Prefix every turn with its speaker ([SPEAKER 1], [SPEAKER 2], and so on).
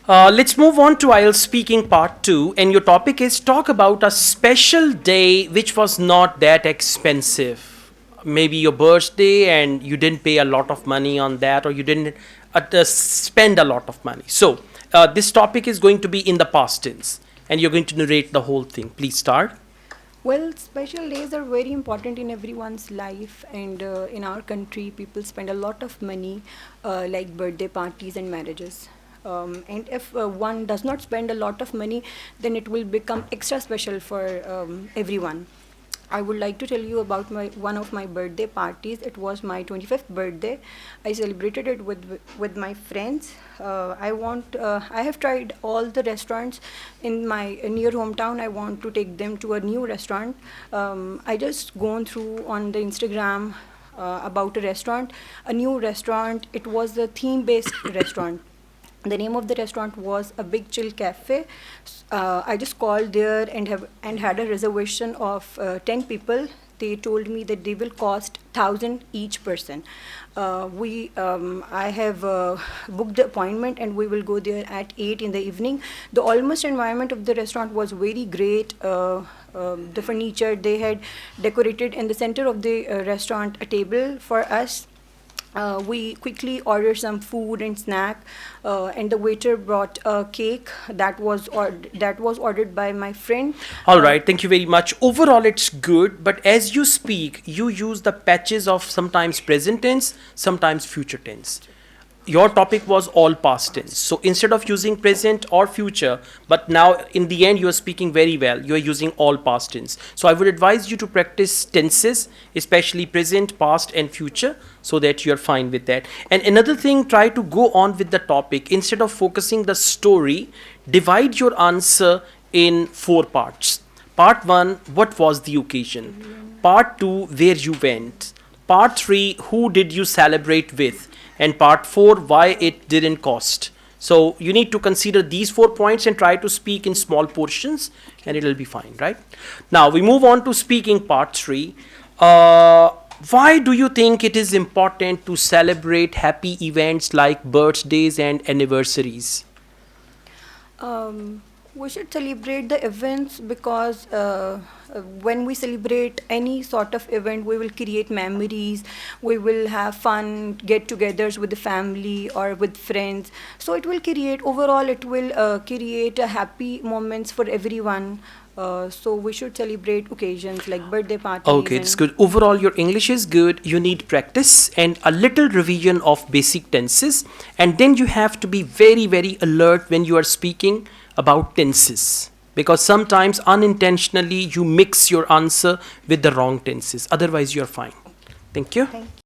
[SPEAKER 1] Let's move on to Ielts speaking part 2, and your topic is talk about a special day which was not that expensive. Maybe your birthday and you didn't pay a lot of money on that, or you didn't spend a lot of money. So, this topic is going to be in the past tense, and you're going to narrate the whole thing. Please start.
[SPEAKER 2] Well, special days are very important in everyone's life, and in our country, people spend a lot of money, like birthday parties and marriages. And if one does not spend a lot of money, then it will become extra special for everyone. I would like to tell you about one of my birthday parties. It was my 25th birthday. I celebrated it with my friends. I have tried all the restaurants in my near hometown. I want to take them to a new restaurant. I just gone through on the Instagram about a restaurant, a new restaurant. It was a theme-based restaurant. The name of the restaurant was a Big Chill Cafe. I just called there and had a reservation of 10 people. They told me that they will cost 1,000 each person. I have booked the appointment, and we will go there at 8 in the evening. The almost environment of the restaurant was very great. The furniture they had decorated in the center of the restaurant a table for us. We quickly ordered some food and snack, and the waiter brought a cake that was ordered by my friend.
[SPEAKER 1] All right, thank you very much. Overall, it's good, but as you speak, you use the patches of sometimes present tense, sometimes future tense. Your topic was all past tense. So instead of using present or future, but now in the end you are speaking very well, you are using all past tense. So I would advise you to practice tenses, especially present, past, and future, so that you are fine with that. And another thing, try to go on with the topic. Instead of focusing the story, divide your answer in 4 parts. Part 1, what was the occasion? Part 2, where you went. Part 3, who did you celebrate with? And part 4, why it didn't cost. So you need to consider these 4 points and try to speak in small portions, and it'll be fine, right? Now we move on to speaking part 3. Why do you think it is important to celebrate happy events like birthdays and anniversaries?
[SPEAKER 2] We should celebrate the events because when we celebrate any sort of event, we will create memories, we will have fun get-togethers with the family or with friends. So overall, it will create a happy moments for everyone. So we should celebrate occasions like birthday parties.
[SPEAKER 1] Okay, it's good. Overall, your English is good. You need practice and a little revision of basic tenses. And then you have to be very, very alert when you are speaking about tenses. Because sometimes unintentionally you mix your answer with the wrong tenses. Otherwise, you're fine. Thank you.
[SPEAKER 2] Thank you.